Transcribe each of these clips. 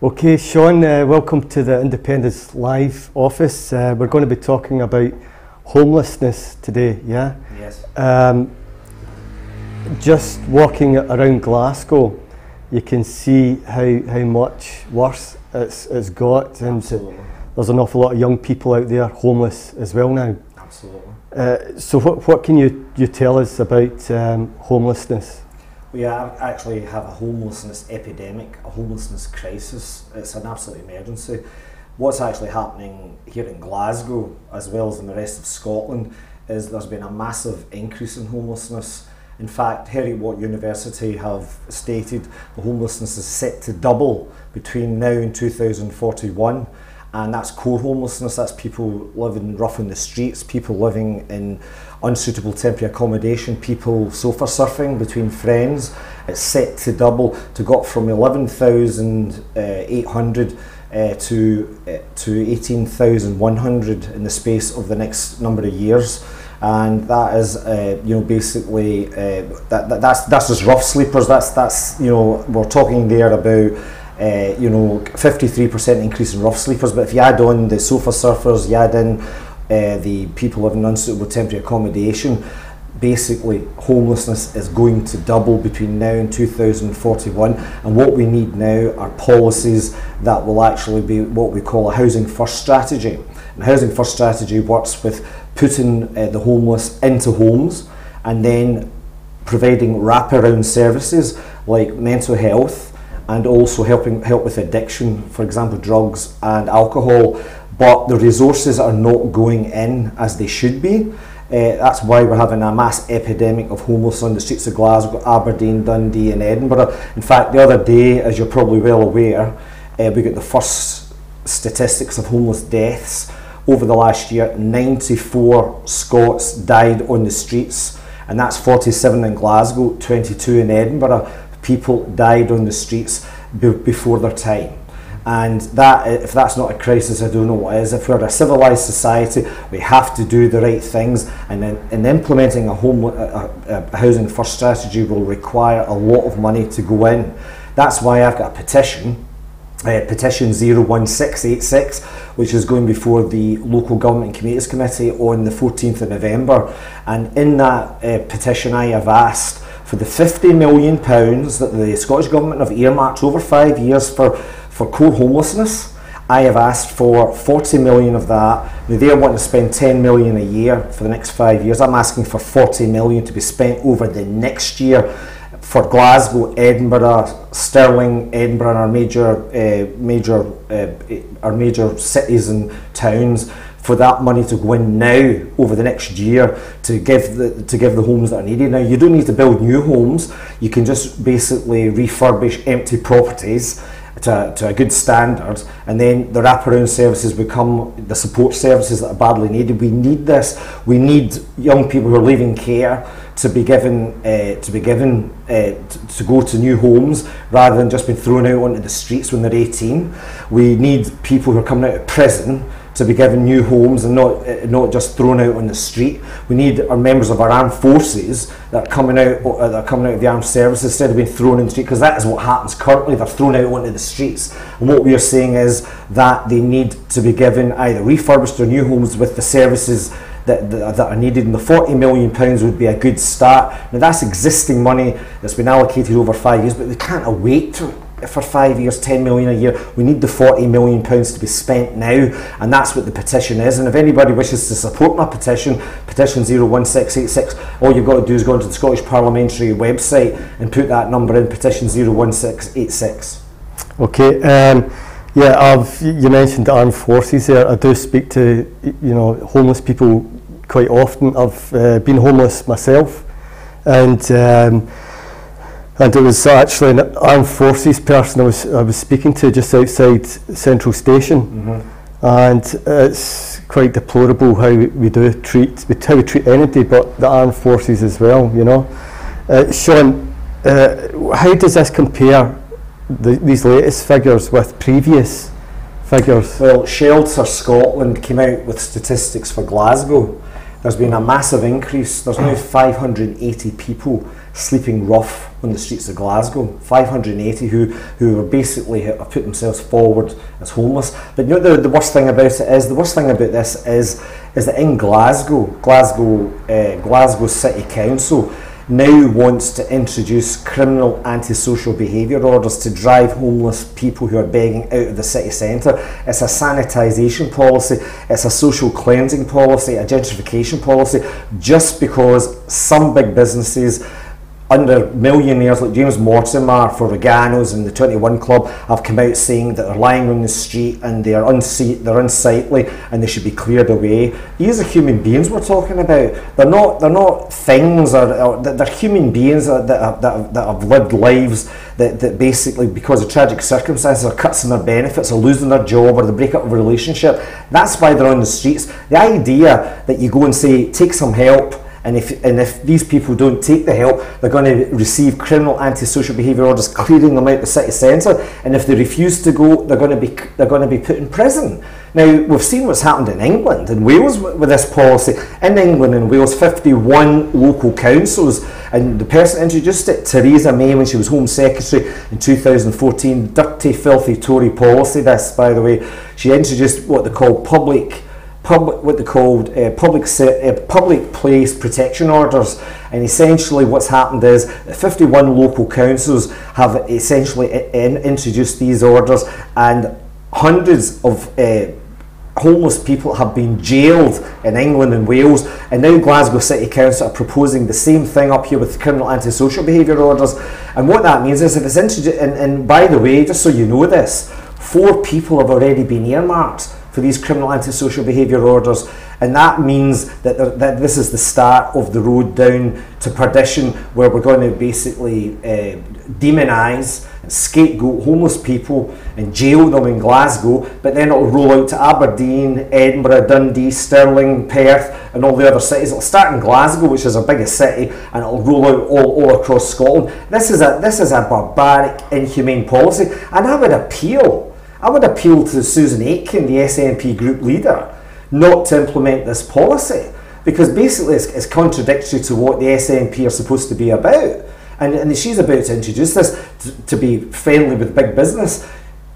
Okay, Sean, welcome to the Independence Live office. We're going to be talking about homelessness today, yeah? Yes. Just walking around Glasgow, you can see how much worse it's got, and Absolutely. there's an awful lot of young people out there homeless as well now. Absolutely. So what can you tell us about homelessness? We actually have a homelessness epidemic, a homelessness crisis. It's an absolute emergency. What's actually happening here in Glasgow, as well as in the rest of Scotland, is there's been a massive increase in homelessness. In fact, Heriot-Watt University have stated the homelessness is set to double between now and 2041. And that's core homelessness, that's people living rough in the streets, people living in unsuitable temporary accommodation, people sofa surfing between friends. It's set to double, to go up from 11,800 to 18,100 in the space of the next number of years. And that is, basically, that's just rough sleepers. That's we're talking there about 53% increase in rough sleepers, but if you add on the sofa surfers, you add in the people living in unsuitable temporary accommodation, basically homelessness is going to double between now and 2041. And what we need now are policies that will actually be what we call a housing first strategy. And housing first strategy works with putting the homeless into homes and then providing wraparound services like mental health, and also help with addiction, for example, drugs and alcohol. But the resources are not going in as they should be. That's why we're having a mass epidemic of homeless on the streets of Glasgow, Aberdeen, Dundee and Edinburgh. In fact, the other day, as you're probably well aware, we got the first statistics of homeless deaths. Over the last year, 94 Scots died on the streets, and that's 47 in Glasgow, 22 in Edinburgh. People died on the streets before their time, and that, if that's not a crisis, I don't know what is. If we're a civilised society, we have to do the right things, and in implementing a housing first strategy will require a lot of money to go in. That's why I've got a petition, petition 01686, which is going before the Local Government and Communities Committee on the 14th of November, and in that petition I have asked for the £50 million that the Scottish Government have earmarked over 5 years for core homelessness. I have asked for 40 million of that. Now they're wanting to spend 10 million a year for the next 5 years. I'm asking for 40 million to be spent over the next year for Glasgow, Edinburgh, Stirling, Edinburgh, and our major cities and towns, for that money to go in now over the next year to give the homes that are needed. Now, you don't need to build new homes. You can just basically refurbish empty properties to a good standard, and then the wraparound services become the support services that are badly needed. We need this. We need young people who are leaving care to be given to go to new homes rather than just being thrown out onto the streets when they're 18. We need people who are coming out of prison to be given new homes and not just thrown out on the street. We need our members of our armed forces that are coming out of the armed services instead of being thrown in the street, because that is what happens currently. They're thrown out onto the streets. And what we are saying is that they need to be given either refurbished or new homes with the services that are needed, and the £40 million would be a good start. Now that's existing money that's been allocated over 5 years, but we can't wait for 5 years, 10 million a year. We need the £40 million to be spent now, and that's what the petition is. And if anybody wishes to support my petition, petition 01686, all you've got to do is go onto the Scottish Parliamentary website and put that number in, petition 01686. Okay, you mentioned the armed forces there. I do speak to homeless people quite often. I've been homeless myself, and it was actually an armed forces person I was speaking to just outside Central Station. Mm-hmm. And it's quite deplorable how we treat anybody, but the armed forces as well. Sean, how does this compare, these latest figures, with previous figures? Well, Shelter Scotland came out with statistics for Glasgow. There's been a massive increase. There's now 580 people sleeping rough on the streets of Glasgow. 580 who are basically have put themselves forward as homeless. But you know the worst thing about it is, the worst thing about this is that in Glasgow City Council now wants to introduce criminal antisocial behaviour orders to drive homeless people who are begging out of the city centre. It's a sanitisation policy, it's a social cleansing policy, a gentrification policy, just because some big businesses under millionaires like James Mortimer for Reganos and the 21 Club have come out saying that they're lying on the street and they're unsightly and they should be cleared away. These are human beings we're talking about. They're not things, or they're human beings that have lived lives that basically, because of tragic circumstances or cuts in their benefits or losing their job or the breakup of a relationship, that's why they're on the streets. The idea that you go and say, take some help, and if these people don't take the help, they're going to receive criminal antisocial behaviour orders clearing them out the city centre, and if they refuse to go, they're going to be put in prison. Now, we've seen what's happened in England and Wales with this policy. In England and Wales, 51 local councils, and the person introduced it, Theresa May, when she was Home Secretary in 2014, dirty, filthy Tory policy this, by the way. She introduced what they call public place protection orders, and essentially what's happened is that 51 local councils have essentially introduced these orders, and hundreds of homeless people have been jailed in England and Wales, and now Glasgow City Council are proposing the same thing up here with criminal antisocial behaviour orders. And what that means is, if it's introduced, and by the way, just so you know this, 4 people have already been earmarked for these criminal antisocial behaviour orders, and that means that this is the start of the road down to perdition, where we're going to basically demonise and scapegoat homeless people and jail them in Glasgow, but then it'll roll out to Aberdeen, Edinburgh, Dundee, Stirling, Perth and all the other cities. It'll start in Glasgow, which is our biggest city, and it'll roll out all across Scotland. This is a barbaric, inhumane policy, and I would appeal to Susan Aitken, the SNP group leader, not to implement this policy, because basically it's contradictory to what the SNP are supposed to be about. And she's about to introduce this to be friendly with big business.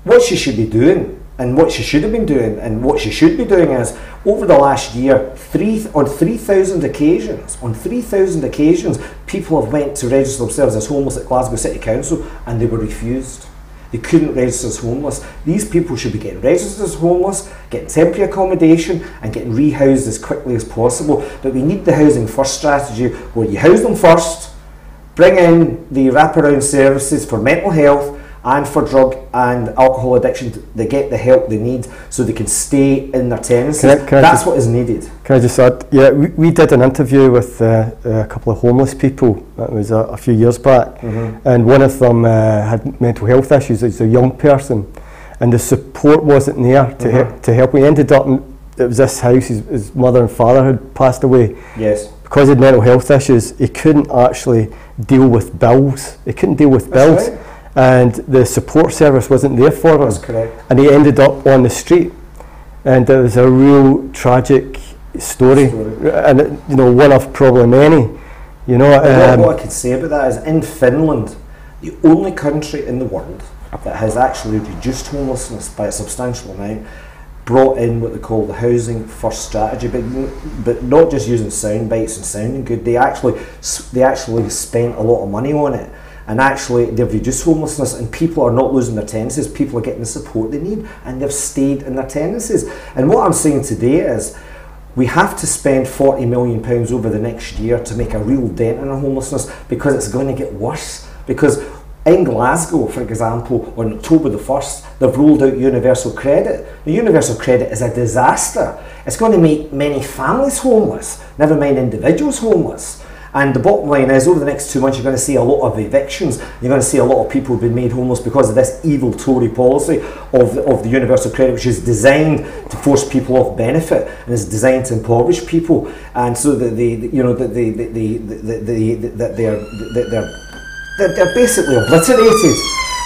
What she should be doing, and what she should have been doing, and what she should be doing is, over the last year, on 3,000 occasions, people have went to register themselves as homeless at Glasgow City Council, and they were refused. They couldn't register as homeless. These people should be getting registered as homeless, getting temporary accommodation and getting rehoused as quickly as possible. But we need the housing first strategy, where you house them first, bring in the wraparound services for mental health and for drug and alcohol addiction. They get the help they need so they can stay in their tenancies. That's what is needed. Can I just add? Yeah, we did an interview with a couple of homeless people. That was a few years back, and one of them had mental health issues. He's a young person, and the support wasn't there to help. We ended up it was this house. His mother and father had passed away. Yes. Because he had mental health issues, he couldn't actually deal with bills. He couldn't deal with bills. Right. And the support service wasn't there for him. That's correct. And he ended up on the street, and it was a real tragic story. And one of probably many. What I could say about that is, in Finland, the only country in the world that has actually reduced homelessness by a substantial amount, brought in what they call the housing first strategy, but not just using sound bites and sounding good. They actually spent a lot of money on it. And actually they've reduced homelessness, and people are not losing their tenancies. People are getting the support they need, and they've stayed in their tenancies. And what I'm saying today is, we have to spend £40 million over the next year to make a real dent in our homelessness, because it's going to get worse. Because in Glasgow, for example, on October the 1st, they've rolled out universal credit. The universal credit is a disaster. It's going to make many families homeless, never mind individuals homeless. And the bottom line is, over the next 2 months, you're going to see a lot of evictions. You're going to see a lot of people being made homeless because of this evil Tory policy of the universal credit, which is designed to force people off benefit and is designed to impoverish people, and so that they're basically obliterated.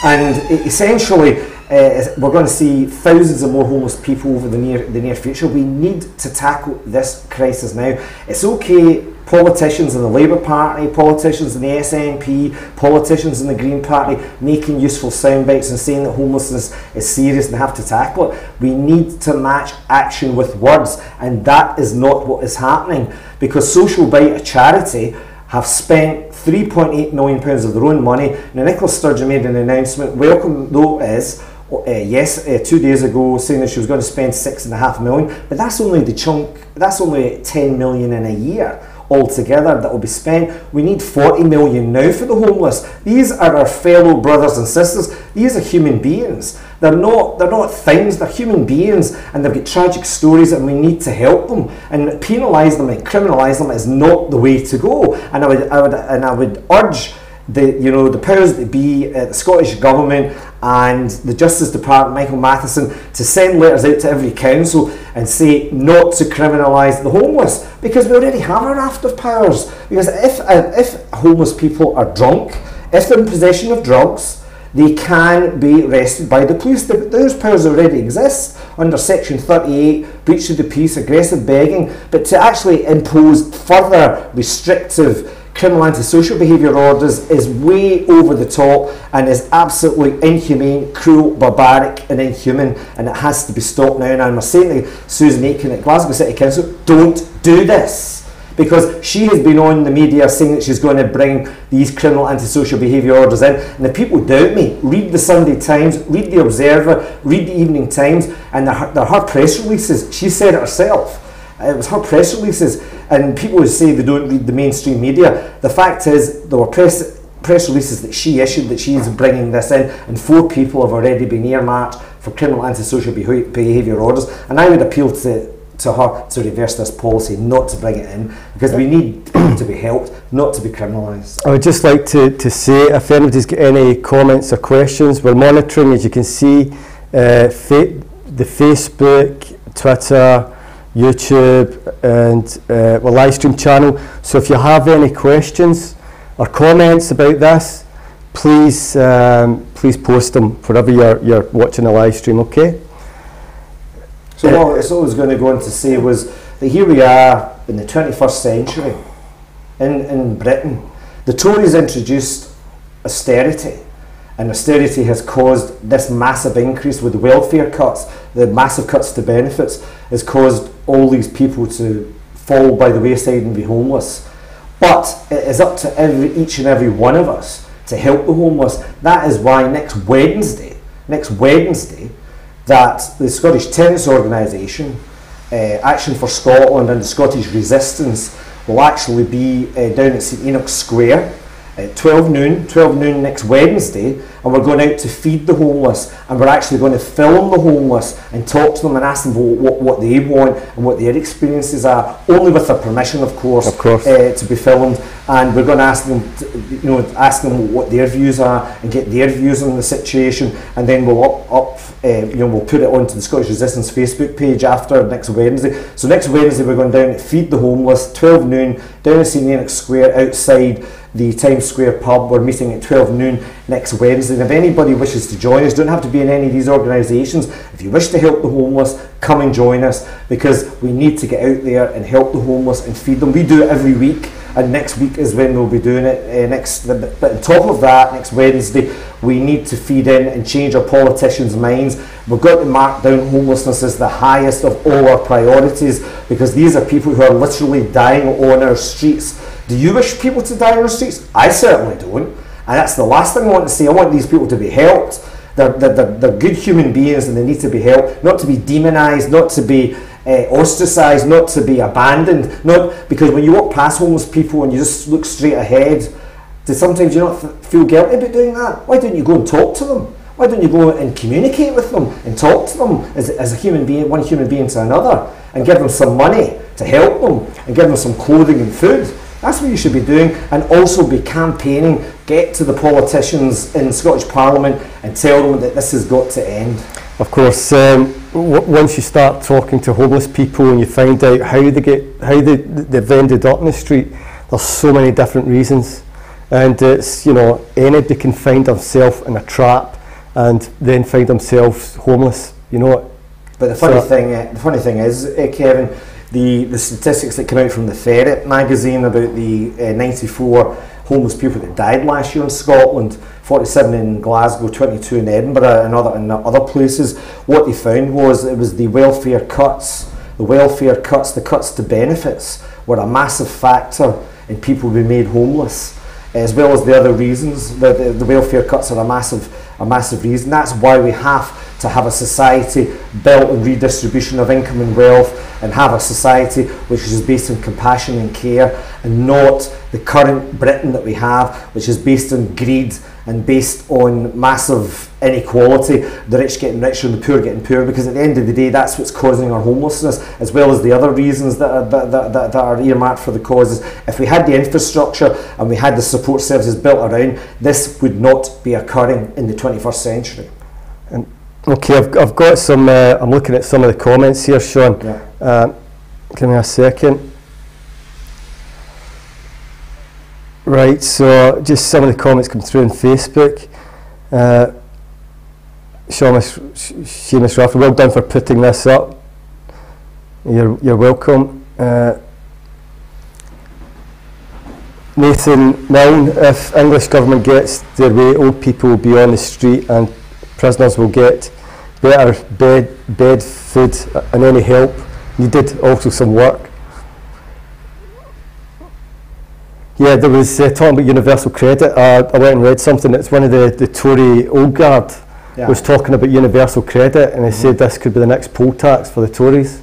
And essentially, we're going to see thousands of more homeless people over the near future. We need to tackle this crisis now. It's okay politicians in the Labour Party, politicians in the SNP, politicians in the Green Party making useful sound bites and saying that homelessness is serious and have to tackle it. We need to match action with words, and that is not what is happening, because Social Bite, a charity, have spent £3.8 million of their own money. Now, Nicola Sturgeon made an announcement, welcome though it is, 2 days ago, saying that she was going to spend £6.5 million, but that's only the chunk, that's only 10 million in a year altogether that will be spent. We need 40 million now for the homeless. These are our fellow brothers and sisters. These are human beings. They're not things, they're human beings, and they've got tragic stories, and we need to help them. And penalise them and criminalise them is not the way to go. And I would urge the powers that be, the Scottish Government and the Justice Department, Michael Matheson, to send letters out to every council and say not to criminalise the homeless, because we already have a raft of powers. Because if homeless people are drunk, if they're in possession of drugs, they can be arrested by the police. Those powers already exist under Section 38, breach of the peace, aggressive begging. But to actually impose further restrictive criminal antisocial behaviour orders is way over the top and is absolutely inhumane, cruel, barbaric and inhuman, and it has to be stopped now. And I'm saying to Susan Aitken at Glasgow City Council, don't do this, because she has been on the media saying that she's going to bring these criminal antisocial behaviour orders in, and if people doubt me, read the Sunday Times, read the Observer, read the Evening Times, and they're her press releases. She said it herself. It was her press releases, and people who say they don't read the mainstream media, the fact is there were press releases that she issued that she's bringing this in, and 4 people have already been earmarked for criminal antisocial behaviour orders, and I would appeal to her to reverse this policy, not to bring it in, because we need people to be helped, not to be criminalised. I would just like to say, if anybody's got any comments or questions, we're monitoring, as you can see, the Facebook, Twitter, YouTube, and our live stream channel. So if you have any questions or comments about this, please post them wherever you're watching the live stream. Okay. So what I was going to go on to say was that here we are in the 21st century in Britain. The Tories introduced austerity, and austerity has caused this massive increase with the welfare cuts, the massive cuts to benefits, has caused all these people to fall by the wayside and be homeless. But it is up to each and every one of us to help the homeless. That is why next Wednesday, that the Scottish Tenants Organisation, Action for Scotland and the Scottish Resistance will actually be down at St Enoch Square at 12 noon next Wednesday, and we're going out to feed the homeless, and we're actually going to film the homeless and talk to them and ask them what they want and what their experiences are, only with their permission, of course. To be filmed, and we're going to ask them what their views are and get their views on the situation, and then we'll we'll put it onto the Scottish Resistance Facebook page after next Wednesday. So next Wednesday we're going down to feed the homeless, 12 noon, down at St Enoch Square outside the Times Square pub. We're meeting at 12 noon next Wednesday, and if anybody wishes to join us, don't have to be in any of these organisations. If you wish to help the homeless, come and join us, because we need to get out there and help the homeless and feed them. We do it every week, and next week is when we'll be doing it. But on top of that, next Wednesday, we need to feed in and change our politicians' minds. We've got to mark down homelessness as the highest of all our priorities, because these are people who are literally dying on our streets. Do you wish people to die on the streets? I certainly don't. And that's the last thing I want to say. I want these people to be helped. They're good human beings, and they need to be helped, not to be demonised, not to be ostracised, not to be abandoned. Not because when you walk past homeless people and you just look straight ahead, sometimes you not feel guilty about doing that. Why don't you go and talk to them? Why don't you go and communicate with them and talk to them as a human being, one human being to another, and give them some money to help them and give them some clothing and food? That's what you should be doing, and also be campaigning, get to the politicians in Scottish Parliament and tell them that this has got to end. Of course, once you start talking to homeless people and you find out how they've ended up in the street, there's so many different reasons, and it's, anybody can find themselves in a trap and then find themselves homeless. But the funny thing is, Kevin, the statistics that came out from the Ferret magazine about the 94 homeless people that died last year in Scotland, 47 in Glasgow, 22 in Edinburgh, and other places. What they found was it was the welfare cuts, the cuts to benefits were a massive factor in people being made homeless, as well as the other reasons. The welfare cuts are a massive reason. That's why we have to have a society built on redistribution of income and wealth, and have a society which is based on compassion and care, and not the current Britain that we have, which is based on greed and based on massive inequality, the rich getting richer and the poor getting poorer, because at the end of the day that's what's causing our homelessness, as well as the other reasons that are earmarked for the causes. If we had the infrastructure and we had the support services built around, this would not be occurring in the 21st century. Okay, I've got some, I'm looking at some of the comments here, Sean. Yeah. Give me a second. Right, so just some of the comments come through on Facebook. Seamus Raffle, well done for putting this up. You're welcome. Nathan Milne, if English government gets their way, old people will be on the street and prisoners will get better bed, food and any help needed, also some work. Yeah, there was talking about universal credit. I went and read something. It's one of the Tory old guard was talking about universal credit, and he said this could be the next poll tax for the Tories.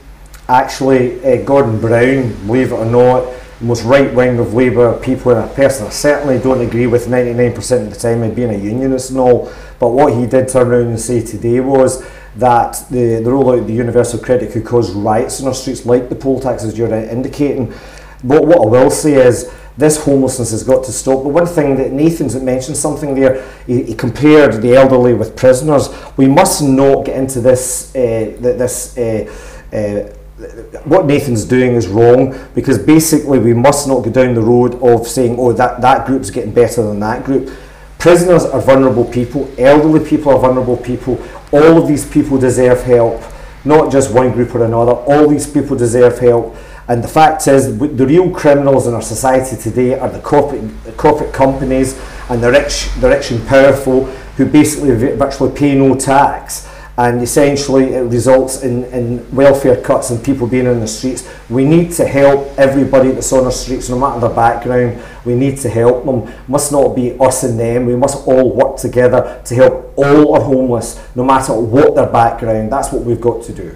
Actually, Gordon Brown, believe it or not, the most right wing of Labour people, and a person I certainly don't agree with 99% of the time in being a unionist and all, but what he did turn around and say today was that the rollout of the universal credit could cause riots in our streets, like the poll tax as you're indicating. But what I will say is this homelessness has got to stop. But one thing that Nathan's mentioned something there, he compared the elderly with prisoners. We must not get into this, what Nathan's doing is wrong, because basically we must not go down the road of saying, oh, that group's getting better than that group. Prisoners are vulnerable people, elderly people are vulnerable people, all of these people deserve help, not just one group or another, all these people deserve help. And the fact is, the real criminals in our society today are the corporate companies and the rich and powerful, who basically virtually pay no tax. And essentially it results in welfare cuts and people being on the streets. We need to help everybody that's on our streets, no matter their background. We need to help them. It must not be us and them. We must all work together to help all our homeless, no matter what their background. That's what we've got to do.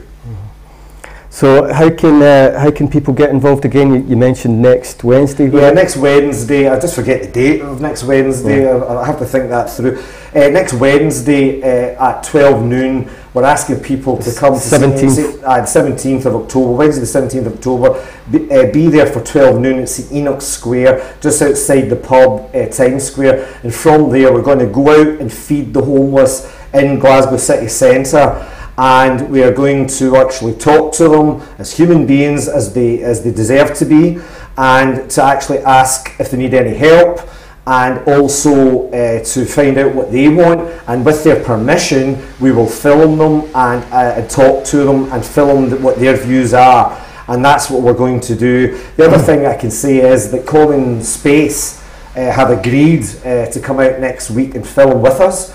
So how can people get involved again? You mentioned next Wednesday. Yeah, next Wednesday. I just forget the date of next Wednesday. Yeah. I have to think that through. Next Wednesday at 12 noon, we're asking people to come to 17th of October, Wednesday the 17th of October. Be there for 12 noon at St Enoch's Square, just outside the pub, Times Square. And from there, we're going to go out and feed the homeless in Glasgow city centre. And we are going to actually talk to them as human beings, as they deserve to be, and to actually ask if they need any help, and also to find out what they want. And with their permission, we will film them and talk to them and film what their views are. And that's what we're going to do. The other thing I can say is that Common Space have agreed to come out next week and film with us.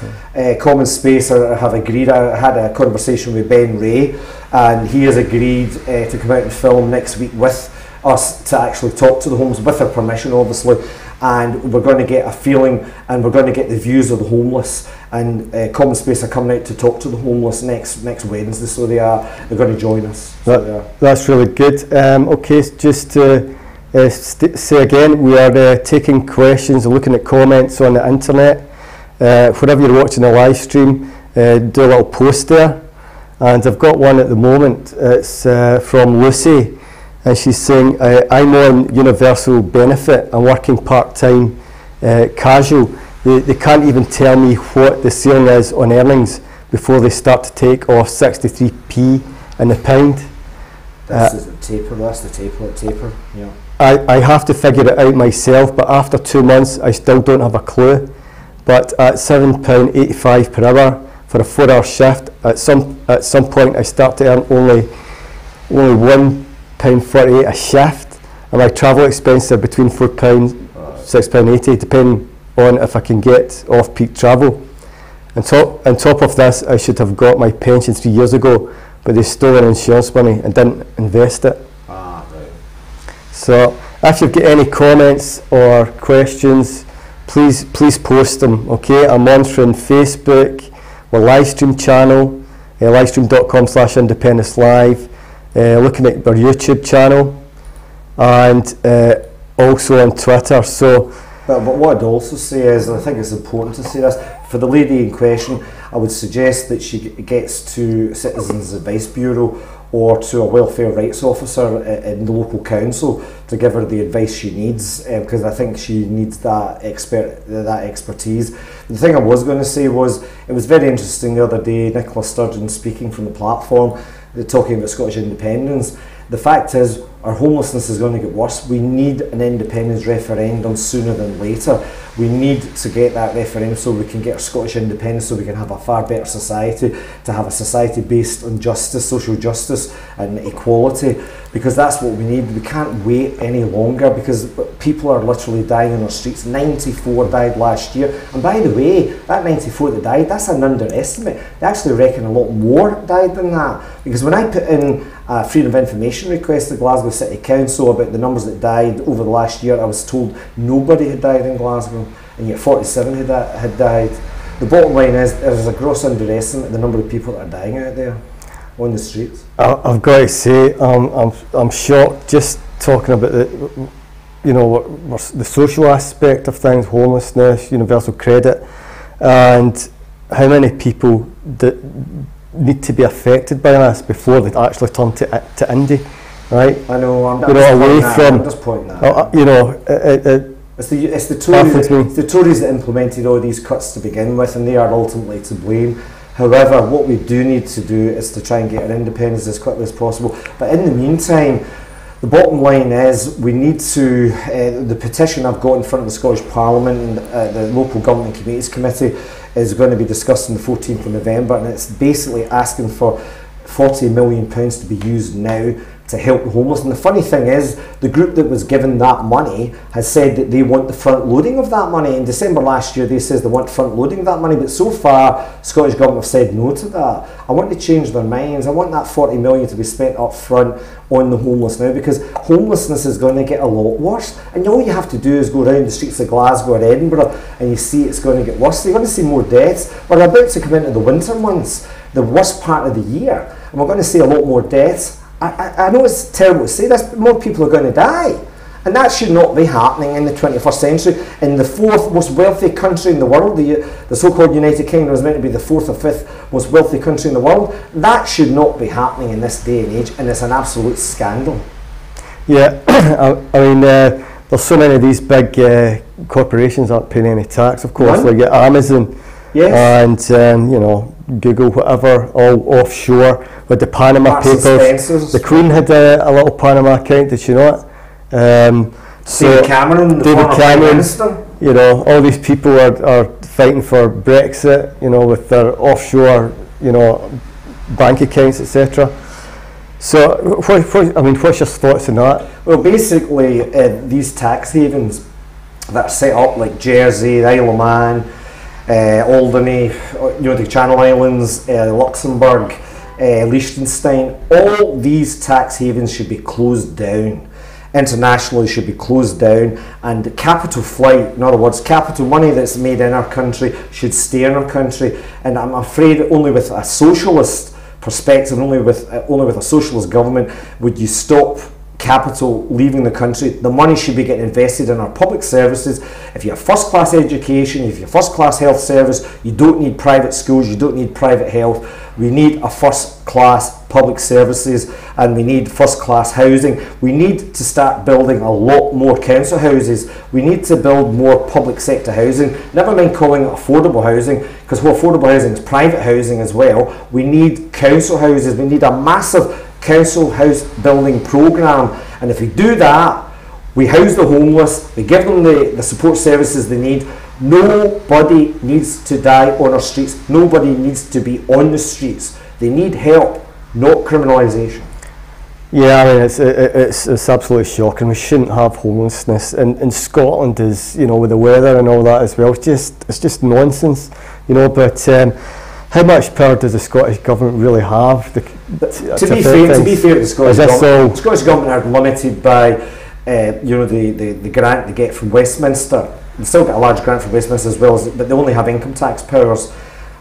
Common Space have agreed. I had a conversation with Ben Ray, and he has agreed to come out and film next week with us to actually talk to the homeless, with their permission obviously, and we're going to get a feeling and we're going to get the views of the homeless. And Common Space are coming out to talk to the homeless next Wednesday, so they're going to join us. That's really good. Okay, just to say again, we are taking questions and looking at comments on the internet. Wherever you're watching the live stream, do a little post there. And I've got one at the moment. It's from Lucy, and she's saying, I'm on universal benefit. I'm working part-time casual. They can't even tell me what the ceiling is on earnings before they start to take off 63p in the pound. That's the taper. Yeah. I have to figure it out myself, but after 2 months I still don't have a clue. But at £7.85 per hour for a 4-hour shift, at some point I start to earn only £1 £6.48 a shift, and my travel expenses are between £4, £6.80, depending on if I can get off-peak travel. On top of this, I should have got my pension 3 years ago, but they stole our insurance money and didn't invest it. Right. So if you've got any comments or questions, please post them, okay? I'm on from Facebook, my live stream channel, livestream.com/independence-live, looking at our YouTube channel, and also on Twitter. So, but what I'd also say is, and I think it's important to say this, for the lady in question, I would suggest that she gets to Citizens Advice Bureau or to a welfare rights officer in the local council to give her the advice she needs, because I think she needs that expertise. The thing I was going to say was, it was very interesting the other day, Nicola Sturgeon speaking from the platform, talking about Scottish independence. The fact is, our homelessness is going to get worse. We need an independence referendum sooner than later. We need to get that referendum so we can get our Scottish independence, so we can have a far better society, to have a society based on justice, social justice and equality, because that's what we need. We can't wait any longer, because people are literally dying on our streets. 94 died last year, and by the way, that 94 that died, that's an underestimate. They actually reckon a lot more died than that, because when I put in a freedom of information request to Glasgow City Council about the numbers that died over the last year, I was told nobody had died in Glasgow, and yet 47 had died. The bottom line is, there's a gross underestimate of the number of people that are dying out there on the streets. I've got to say, I'm shocked just talking about the social aspect of things, homelessness, universal credit, and how many people that need to be affected by this before they actually turn to indie, right? I know. I'm just pointing that. It's the Tories that implemented all these cuts to begin with, and they are ultimately to blame. However, what we do need to do is to try and get our independence as quickly as possible. But in the meantime, the bottom line is, we need to, the petition I've got in front of the Scottish Parliament and the Local Government Committees Committee is going to be discussed on the 14th of November, and it's basically asking for £40 million to be used now to help the homeless. And the funny thing is, the group that was given that money has said that they want the front loading of that money. In December last year, they said they want front loading of that money, but so far, Scottish Government have said no to that. I want to change their minds. I want that 40 million to be spent up front on the homeless now, because homelessness is going to get a lot worse. And all you have to do is go around the streets of Glasgow or Edinburgh and you see it's going to get worse. You're going to see more deaths. We're about to come into the winter months, the worst part of the year, and we're going to see a lot more deaths. I know it's terrible to say this, but more people are going to die. And that should not be happening in the 21st century. In the fourth most wealthy country in the world, the so-called United Kingdom is meant to be the fourth or fifth most wealthy country in the world. That should not be happening in this day and age, and it's an absolute scandal. Yeah, I mean, there's so many of these big corporations aren't paying any tax, of course, like Amazon, yes, and Google, whatever, all offshore with the Panama Papers. The Queen had a little Panama account, did she not? David Cameron, all these people are fighting for Brexit, with their offshore, bank accounts, etc. So, what's your thoughts on that? Well, basically, these tax havens that are set up, like Jersey, the Isle of Man, Alderney, the Channel Islands, Luxembourg, Liechtenstein, all these tax havens should be closed down. Internationally should be closed down, and capital flight, in other words, capital money that's made in our country should stay in our country. And I'm afraid only with a socialist perspective, only with a socialist government would you stop capital leaving the country. The money should be getting invested in our public services. If you have first class education, if you have first class health service, you don't need private schools, you don't need private health. We need a first class public services, and we need first class housing. We need to start building a lot more council houses. We need to build more public sector housing, never mind calling it affordable housing, because affordable housing is private housing as well. We need council houses. We need a massive council house building programme, and if we do that, we house the homeless, we give them the support services they need. Nobody needs to die on our streets. Nobody needs to be on the streets. They need help, not criminalisation. Yeah, I mean, it's absolutely shocking. We shouldn't have homelessness in Scotland, is, you know, with the weather and all that as well. It's just nonsense, you know. But how much power does the Scottish government really have? To be fair, the Scottish government are limited by you know, the grant they get from Westminster. They still get a large grant from Westminster as well, but they only have income tax powers.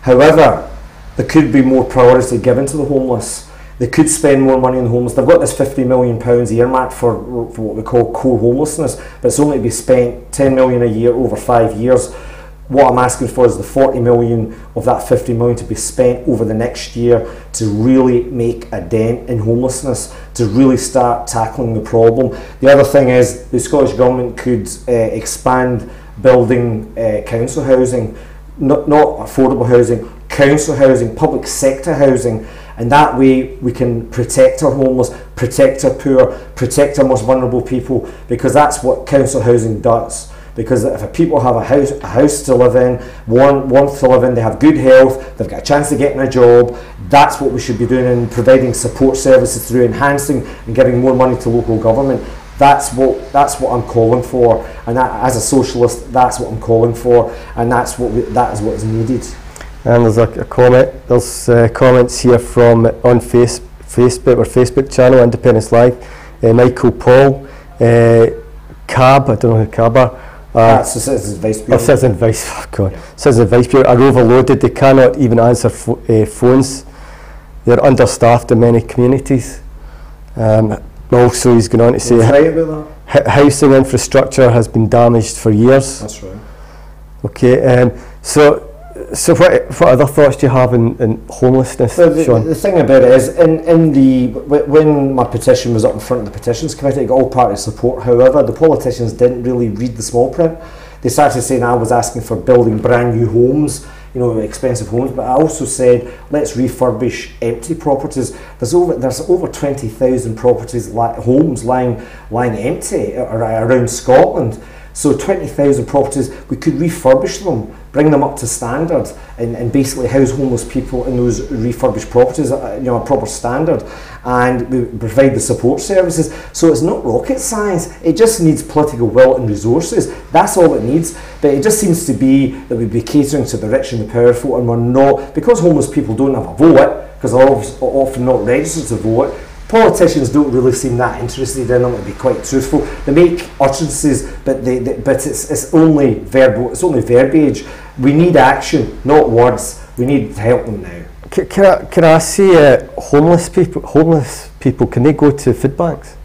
However, there could be more priority given to the homeless. They could spend more money on the homeless. They've got this £50 million earmarked for what we call core homelessness, but it's only to be spent £10 million a year over 5 years. What I'm asking for is the 40 million of that 50 million to be spent over the next year to really make a dent in homelessness, to really start tackling the problem. The other thing is the Scottish Government could expand building council housing, not affordable housing, council housing, public sector housing, and that way we can protect our homeless, protect our poor, protect our most vulnerable people, because that's what council housing does. Because if people have a house to live in, warmth to live in, they have good health, they've got a chance of getting a job, that's what we should be doing, and providing support services through enhancing and giving more money to local government. That's what I'm calling for, and that, as a socialist, that's what I'm calling for, and that is what is needed. And there's a comment. There's comments here from on Facebook, or Facebook channel, Independence Live. Michael Paul, Cab, I don't know who Cab are. That's the Citizens Vice Bureau. Citizen Vice, oh God. Citizen Vice Bureau are overloaded. They cannot even answer phones. They're understaffed in many communities. Also, he's going on to say housing infrastructure has been damaged for years. That's right. Okay, so what other thoughts do you have in homelessness, Sean? The thing about it is, when my petition was up in front of the Petitions Committee, it got all party support. However, the politicians didn't really read the small print. They started saying I was asking for building brand new homes, you know, expensive homes, but I also said let's refurbish empty properties. There's over 20,000 properties, homes lying empty around Scotland. So 20,000 properties, we could refurbish them, bring them up to standard, and basically house homeless people in those refurbished properties, you know, a proper standard, and we provide the support services. So it's not rocket science, it just needs political will and resources. That's all it needs. But it just seems to be that we'd be catering to the rich and the powerful, and we're not, because homeless people don't have a vote, because they're often not registered to vote. Politicians don't really seem that interested in them, to be quite truthful. They make utterances, but it's only verbal. It's only verbiage. We need action, not words. We need to help them now. Can I say homeless people? Can they go to food banks?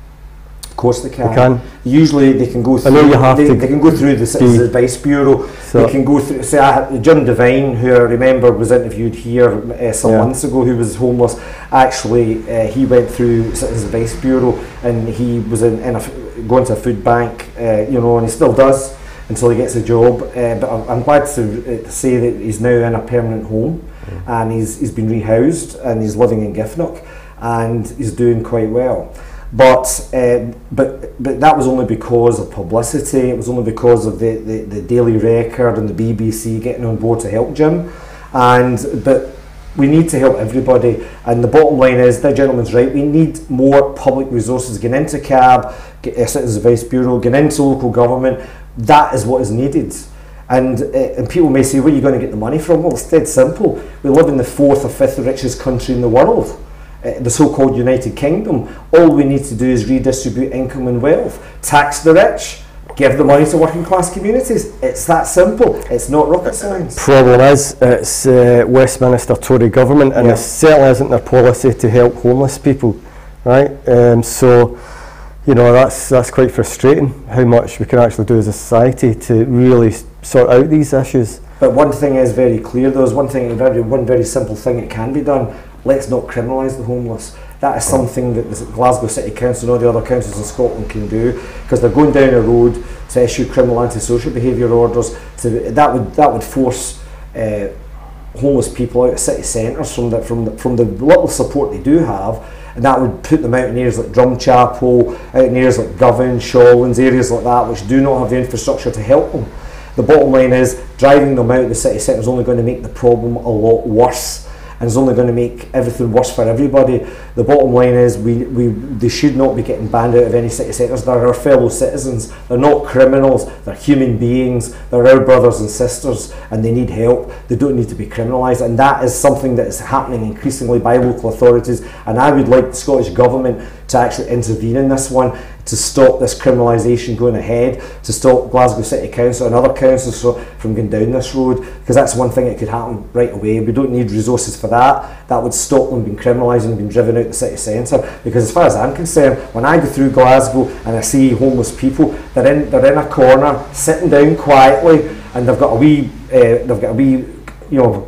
Of course they can. Usually they can go through. I know you have they can go through the Citizens Advice Bureau. So they can go through. Say, Jim Devine, who I remember was interviewed here some months ago, who was homeless. Actually, he went through Citizens Advice Bureau, and he was going to a food bank, you know, and he still does until he gets a job. But I'm glad to say that he's now in a permanent home, and he's been rehoused, and he's living in Giffnock, and he's doing quite well. But that was only because of publicity. It was only because of the Daily Record and the BBC getting on board to help Jim. But we need to help everybody. And the bottom line is, the gentleman's right. We need more public resources getting into CAB, Citizens Advice Bureau, getting into local government. That is what is needed. And people may say, where are you going to get the money from? Well, it's dead simple. We live in the 4th or 5th richest country in the world. The so-called United Kingdom. All we need to do is redistribute income and wealth, tax the rich, give the money to working class communities. It's that simple. It's not rocket science. Problem is, it's Westminster Tory government, and it certainly isn't their policy to help homeless people, right? So, you know, that's quite frustrating. How much we can actually do as a society to really sort out these issues. But one thing is very clear. There's one very simple thing that can be done. Let's not criminalise the homeless. That is something that the Glasgow City Council and all the other councils in Scotland can do, because they're going down a road to issue criminal antisocial behaviour orders. That would force homeless people out of city centres from the little support they do have, and that would put them out in areas like Drumchapel, out in areas like Govan, Shawlands, areas like that, which do not have the infrastructure to help them. The bottom line is, driving them out of the city centre is only going to make the problem a lot worse. and is only going to make everything worse for everybody. The bottom line is they should not be getting banned out of any city centres. They're our fellow citizens. They're not criminals. They're human beings. They're our brothers and sisters, and they need help. They don't need to be criminalised, and that is something that is happening increasingly by local authorities. And I would like the Scottish Government to actually intervene in this one, to stop this criminalisation going ahead, to stop Glasgow City Council and other councils from going down this road, because that's one thing that could happen right away. We don't need resources for that. That would stop them being criminalised and being driven out the city centre. Because as far as I'm concerned, when I go through Glasgow and I see homeless people, they're in a corner, sitting down quietly, and they've got a wee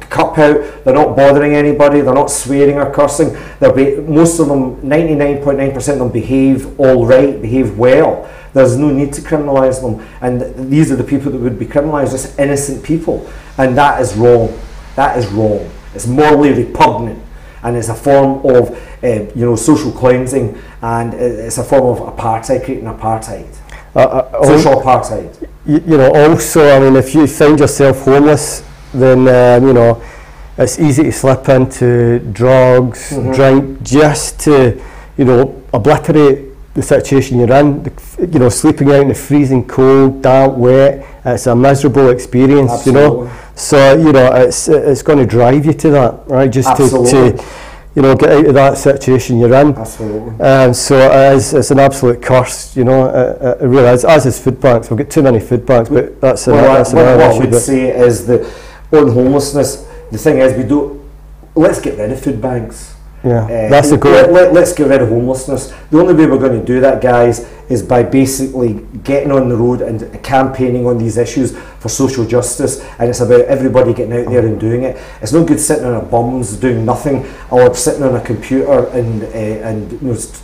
cup out. They're not bothering anybody. They're not swearing or cursing. Most of them, 99.9% of them, behave all right, behave well. There's no need to criminalise them. And these are the people that would be criminalised, just innocent people. And that is wrong. That is wrong. It's morally repugnant, and it's a form of social cleansing, and it's a form of apartheid, creating apartheid. Social apartheid. Also, I mean, if you find yourself homeless, then it's easy to slip into drugs, drink, just to obliterate the situation you're in. Sleeping out in the freezing cold, damp, wet, it's a miserable experience. Absolutely. So it's going to drive you to that, right? Just to get out of that situation you're in. Absolutely. So it's an absolute curse, it really is, as is food banks. We've got too many food banks, but that's another issue. What I would say is that on homelessness, the thing is, let's get rid of food banks. Yeah, that's the goal. Let's get rid of homelessness. The only way we're going to do that, guys, is by basically getting on the road and campaigning on these issues for social justice. And it's about everybody getting out there and doing it. It's no good sitting on our bums doing nothing, or sitting on a computer and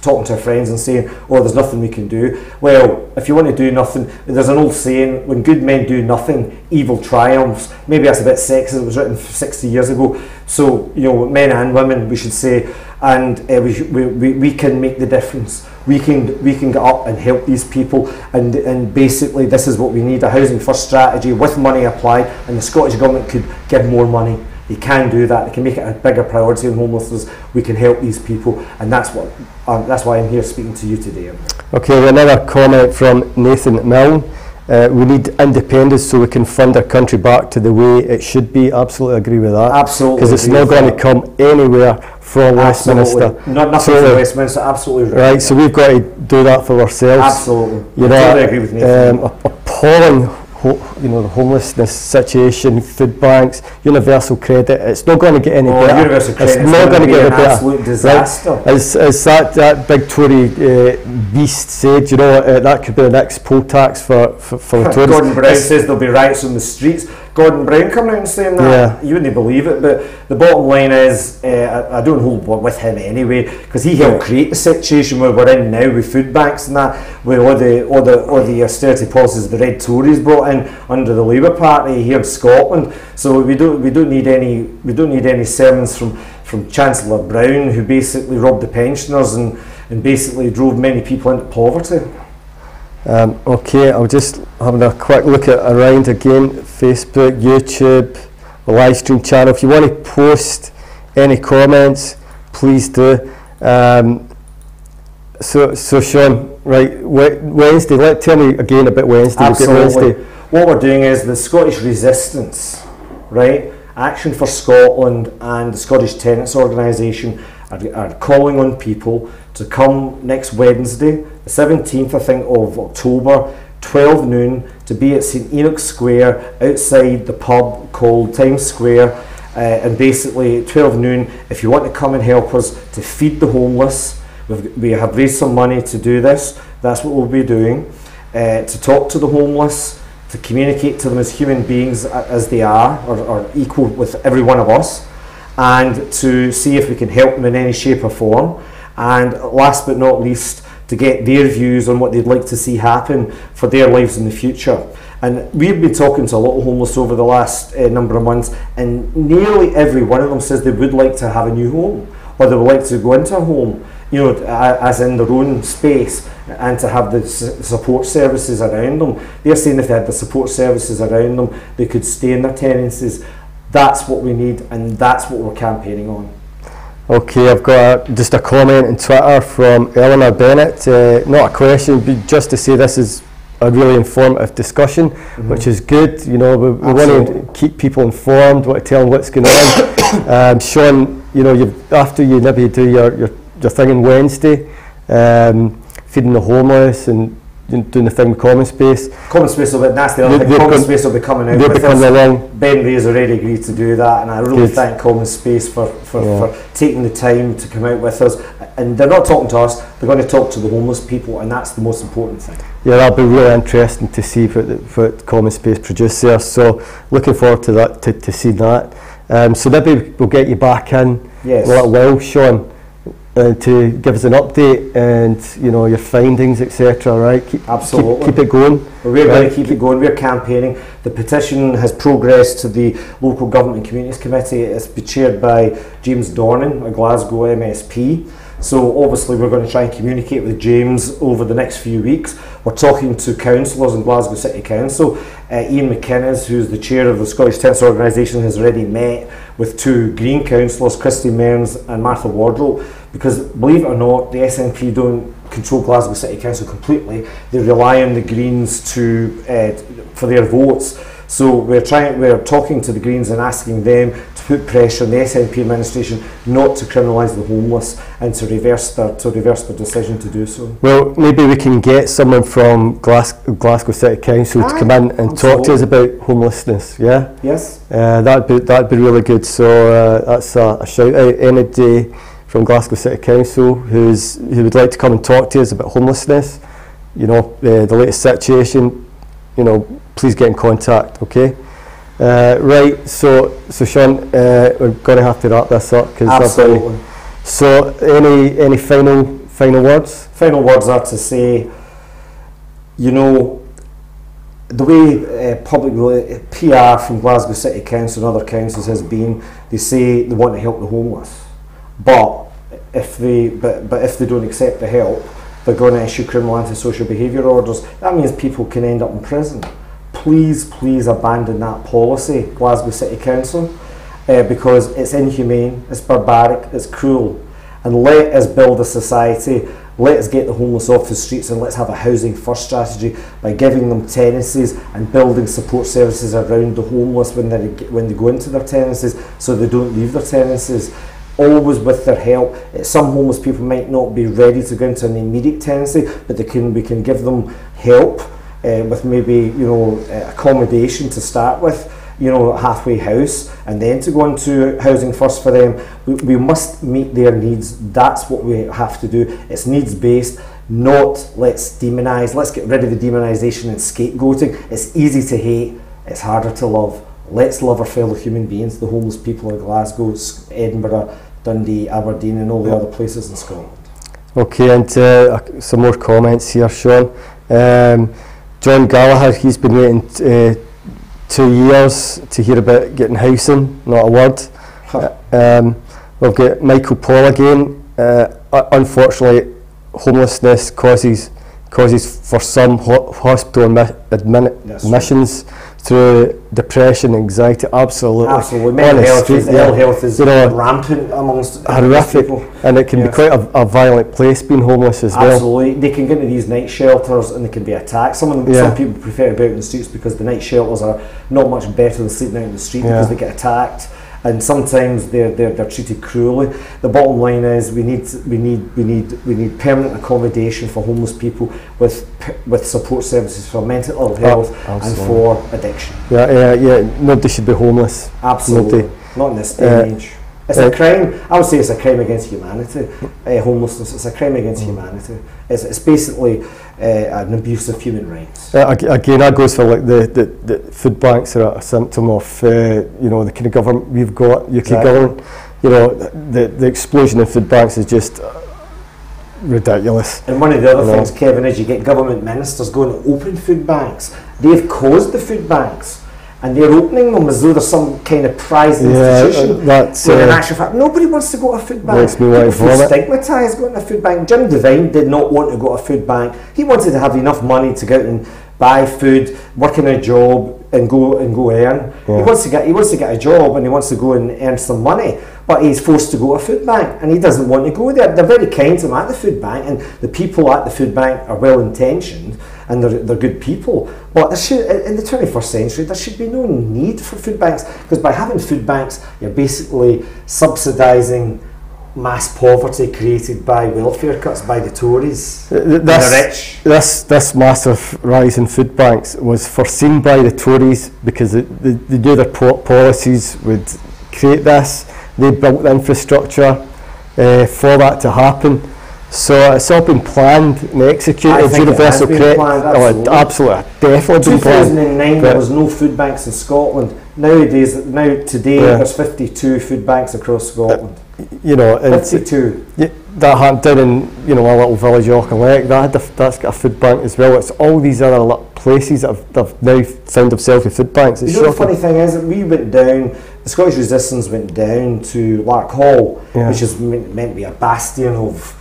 talking to our friends and saying, "Oh, there's nothing we can do." Well, if you want to do nothing, there's an old saying: "When good men do nothing, evil triumphs." Maybe that's a bit sexist. It was written 60 years ago. So men and women, we should say, and we can make the difference. We can get up and help these people, and basically this is what we need: a housing first strategy with money applied, and the Scottish Government could give more money. They can do that. They can make it a bigger priority on homelessness. We can help these people, and that's why I'm here speaking to you today. Okay, well, another comment from Nathan Milne. We need independence so we can fund our country back to the way it should be. Absolutely agree with that. Absolutely. Because it's not going to come anywhere from Westminster. Nothing from Westminster, absolutely right. So we've got to do that for ourselves. Absolutely. I totally agree with Nathan. Appalling the homelessness situation, food banks, universal credit. It's not going to get any better. Universal credit it's not going to get any better. Absolute disaster. Right? As that big Tory beast said, that could be the next poll tax for the Tories. Gordon Brown says there'll be riots on the streets. Gordon Brown coming out and saying that, you wouldn't believe it. But the bottom line is, I don't hold with him anyway, because he helped create the situation where we're in now with food banks and that, with all the austerity policies the Red Tories brought in under the Labour Party here in Scotland. So we don't need any sermons from Chancellor Brown, who basically robbed the pensioners and basically drove many people into poverty. Okay, I'll just having a quick look at around again, Facebook, YouTube, the live stream channel. If you want to post any comments, please do. So Sean, right, Wednesday, tell me again about Wednesday. Absolutely. What we're doing is the Scottish Resistance, right, Action for Scotland and the Scottish Tenants Organisation are calling on people to come next Wednesday, the 17th, I think, of October, 12 noon, to be at St Enoch Square outside the pub called Times Square, and basically 12 noon, if you want to come and help us to feed the homeless, we have raised some money to do this. That's what we'll be doing, to talk to the homeless, to communicate to them as human beings as they are, or equal with every one of us, and to see if we can help them in any shape or form, and last but not least, to get their views on what they'd like to see happen for their lives in the future. And we've been talking to a lot of homeless over the last number of months, and nearly every one of them says they would like to have a new home, or they would like to go into a home, as in their own space, and to have the support services around them. They're saying if they had the support services around them, they could stay in their tenancies. That's what we need, and that's what we're campaigning on. Okay, I've got just a comment on Twitter from Eleanor Bennett, not a question, but just to say this is a really informative discussion, which is good. You know, we want to keep people informed, want to tell them what's going on. Sean, you know, after you maybe do your thing on Wednesday, feeding the homeless and doing the thing with Common Space. Common Space will be, that's the other thing, Common Space will be coming out with us. Ben Ray's already agreed to do that, and I really thank Common Space for taking the time to come out with us. And they're not talking to us, they're going to talk to the homeless people, and that's the most important thing. Yeah, that'll be really interesting to see what Common Space produce there, so looking forward to that, to see that. So maybe we'll get you back in a little while, Sean, to give us an update and, you know, your findings, etc. Right? Absolutely. Keep it going. We're going to keep it going. We're campaigning. The petition has progressed to the Local Government and Communities Committee. It's been chaired by James Dornan, a Glasgow MSP. So obviously we're going to try and communicate with James over the next few weeks. We're talking to councillors in Glasgow City Council. Ian McInnes, who's the chair of the Scottish Tents Organisation, has already met with two Green councillors, Christy Mearns and Martha Wardrope, because believe it or not, the SNP don't control Glasgow City Council completely. They rely on the Greens for their votes. So we're talking to the Greens and asking them to put pressure on the SNP administration not to criminalise the homeless and to reverse their decision to do so. Well, maybe we can get someone from Glasgow City Council to come in and talk to us about homelessness. Yeah. Yes. That'd be really good. So that's a shout out. Anybody from Glasgow City Council who would like to come and talk to us about homelessness, you know, the latest situation, you know, please get in contact, okay? Right, so Sean, we're going to have to wrap this up. Absolutely. So any final words? Final words are to say, you know, the way public PR from Glasgow City Council and other councils has been, they say they want to help the homeless, but if they don't accept the help, they're going to issue criminal antisocial behaviour orders. That means people can end up in prison. Please abandon that policy, Glasgow City Council, because it's inhumane, it's barbaric, it's cruel. And let us build a society, let us get the homeless off the streets, and let's have a housing first strategy by giving them tenancies and building support services around the homeless when they go into their tenancies, so they don't leave their tenancies. Always with their help. Some homeless people might not be ready to go into an immediate tenancy, but we can give them help with maybe, you know, accommodation to start with, you know, a halfway house, and then to go into housing first for them. We must meet their needs. That's what we have to do. It's needs based, not let's demonise. Let's get rid of the demonisation and scapegoating. It's easy to hate, it's harder to love. Let's love our fellow human beings, the homeless people of Glasgow, Edinburgh, Dundee, Aberdeen and all the other places in Scotland. Okay, and some more comments here, Sean. John Gallagher, he's been waiting 2 years to hear about getting housing, not a word. We've got Michael Paul again. Unfortunately, homelessness causes for some hospital admissions through depression, anxiety. Absolutely. Mental health is rampant amongst horrific people, and it can be quite a violent place being homeless as well. Absolutely, they can get into these night shelters and they can be attacked. Some people prefer to be out in the streets because the night shelters are not much better than sleeping out in the street because they get attacked. And sometimes they're treated cruelly. The bottom line is we need permanent accommodation for homeless people with support services for mental health and for addiction. Nobody should be homeless. Absolutely. Not in this day and age. It's a crime. I would say it's a crime against humanity. Homelessness. It's a crime against humanity. It's basically an abuse of human rights. Again, that goes for like the food banks are a symptom of you know, the kind of government we've got. UK government. You know, the explosion of food banks is just ridiculous. And one of the other things, Kevin, is you get government ministers going to open food banks. They've caused the food banks, and they're opening them as though they're some kind of prized institution. That's when in actual fact, nobody wants to go to a food bank. People feel stigmatised going to a food bank. Jim Devine did not want to go to a food bank. He wanted to have enough money to go out and buy food, work in a job, and go earn. Yeah. He wants to get a job, and he wants to go and earn some money, but he's forced to go to a food bank, and he doesn't want to go there. They're very kind to him at the food bank, and the people at the food bank are well intentioned, and they're good people. But there should, in the 21st century, there should be no need for food banks, because by having food banks, you're basically subsidising mass poverty created by welfare cuts by the Tories, the rich. This massive rise in food banks was foreseen by the Tories, because they knew their policies would create this. They built the infrastructure for that to happen. So it's all been planned and executed. Universal credit, absolutely, definitely been planned. 2009 there was no food banks in Scotland. Today there's 52 food banks across Scotland. You know, 52. That happened down in, you know, a little village, Auchinleck. That's got a food bank as well. It's all these other places that have now found themselves with food banks. It's the funny thing is that we went down. The Scottish Resistance went down to Larkhall, which is meant to be a bastion of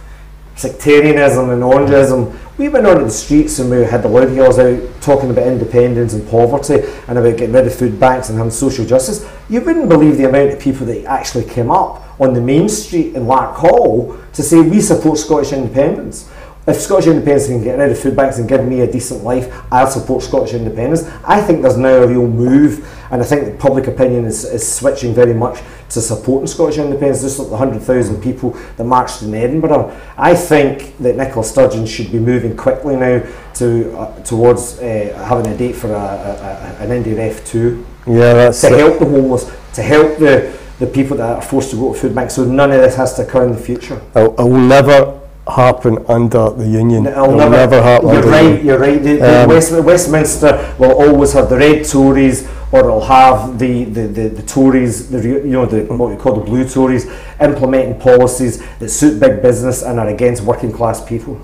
sectarianism and orangeism. We went on to the streets and we had the loudhairs out talking about independence and poverty and about getting rid of food banks and having social justice. You wouldn't believe the amount of people that actually came up on the main street in Larkhall to say we support Scottish independence. If Scottish independence can get rid of food banks and give me a decent life, I'll support Scottish independence. I think there's now a real move, and I think that public opinion is switching very much to supporting Scottish independence, just like the 100,000 people that marched in Edinburgh. I think that Nicola Sturgeon should be moving quickly now towards having a date for an Indie Ref 2. Yeah, that's to help the homeless, to help the people that are forced to go to food banks, so none of this has to occur in the future. It will never happen under the Union. It'll never happen. You're right. Westminster will always have the red Tories, or it'll have the Tories, what we call the blue Tories, implementing policies that suit big business and are against working class people.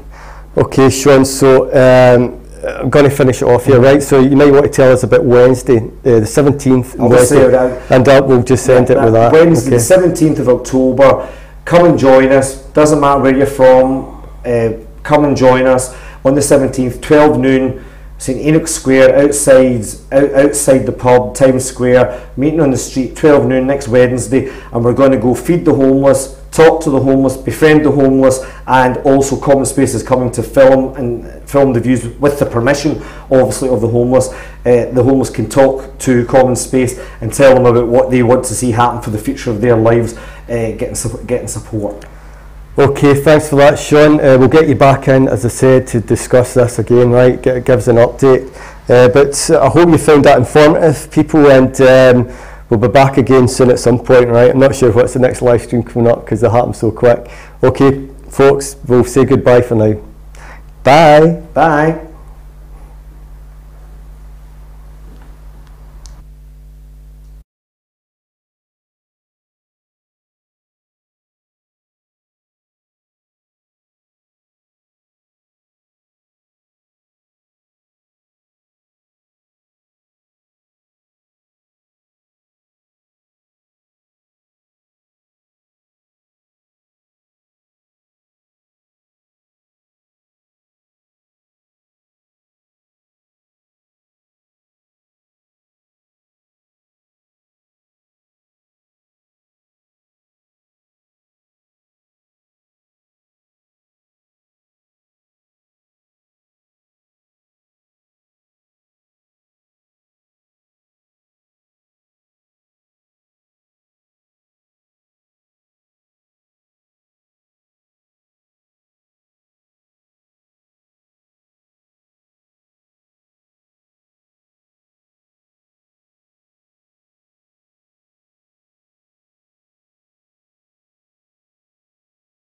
Okay, Sean, so I'm going to finish it off here, right? So you might want to tell us about Wednesday, the 17th, and we'll just end it with that. Wednesday, the 17th of October. Come and join us. Doesn't matter where you're from. Come and join us on the 17th, 12 noon, St Enoch Square, outside the pub, Times Square. Meeting on the street, 12 noon next Wednesday, and we're going to go feed the homeless, talk to the homeless, befriend the homeless, and also Common Space is coming to film the views with the permission, obviously, of the homeless. The homeless can talk to Common Space and tell them about what they want to see happen for the future of their lives, getting support. Okay, thanks for that, Sean. We'll get you back in, as I said, to discuss this again, right? Give us an update. But I hope you found that informative, people, and we'll be back again soon at some point, right? I'm not sure what's the next live stream coming up because they happen so quick. Okay, folks, we'll say goodbye for now. Bye. Bye.